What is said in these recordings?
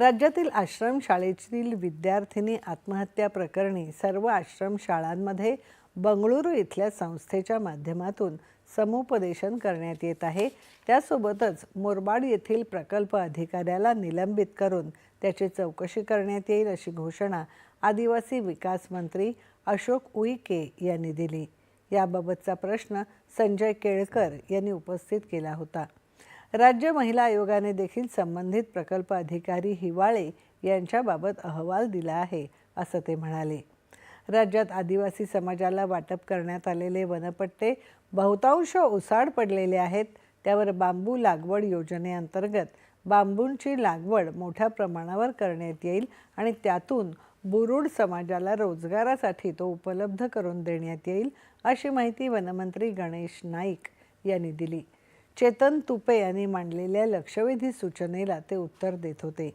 राज्यातील आश्रमशाळेतील विद्यार्थिनी आत्महत्या प्रकरणी सर्व आश्रमशाळांमध्ये बंगळुरू इथल्या संस्थेच्या माध्यमातून समुपदेशन करण्यात येत आहे। त्यासोबतच मोरबाड येथील प्रकल्प अधिकाऱ्याला निलंबित करून त्याची चौकशी करण्यात येईल अशी घोषणा आदिवासी विकास मंत्री अशोक उईके यांनी दिली। याबाबतचा प्रश्न संजय केळकर यांनी उपस्थित केला होता। राज्य महिला आयोगाने देखील संबंधित प्रकल्प अधिकारी हिवाळे यांच्याबाबत अहवाल दिला आहे असं ते म्हणाले। राज्यात आदिवासी समाजाला वाटप करण्यात आलेले वनपट्टे बहुतांश ओसाड पडलेले आहेत। त्यावर बांबू लागवड योजनेअंतर्गत बांबूंची लागवड मोठ्या प्रमाणावर करण्यात येईल आणि त्यातून बुरुड समाजाला रोजगारासाठी तो उपलब्ध करून देण्यात येईल अशी माहिती वनमंत्री गणेश नाईक यांनी दिली। चेतन तुपे यांनी मांडलेल्या लक्षवेधी सूचनेला ते उत्तर देत होते।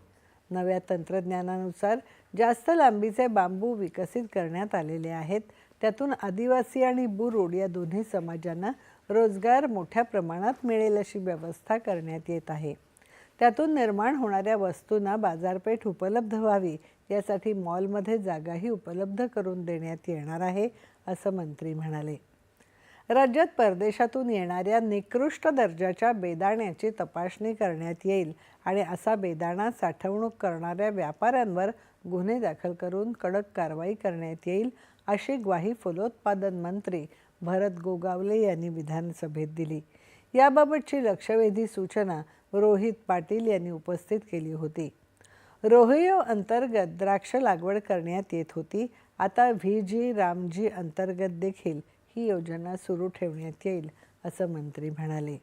नव्या तंत्रज्ञानानुसार जास्त लांबीचे बांबू विकसित करण्यात आलेले आहेत। त्यातून आदिवासी आणि बुरुड या दोन्ही समाजांना रोजगार मोठ्या प्रमाणात मिळेल अशी व्यवस्था करण्यात येत आहे। त्यातून निर्माण होणाऱ्या वस्तूंना बाजारपेठ उपलब्ध व्हावी यासाठी मॉलमध्ये जागाही उपलब्ध करून देण्यात येणार आहे असं मंत्री म्हणाले। राज्यात परदेशातून येणाऱ्या निकृष्ट दर्जाच्या बेदाण्याची तपासणी करण्यात येईल आणि असा बेदाणा साठवणूक करणाऱ्या व्यापाऱ्यांवर गुन्हे दाखल करून कडक कारवाई करण्यात येईल अशी ग्वाही फलोत्पादन मंत्री भरत गोगावले यांनी विधानसभेत दिली। याबाबतची लक्षवेधी सूचना रोहित पाटील यांनी उपस्थित केली होती। रोहियो अंतर्गत द्राक्ष लागवड करण्यात येत होती। आता व्हीजी रामजी अंतर्गत देखील ही योजना सुरू ठेवण्यात येईल असं मंत्री म्हणाले।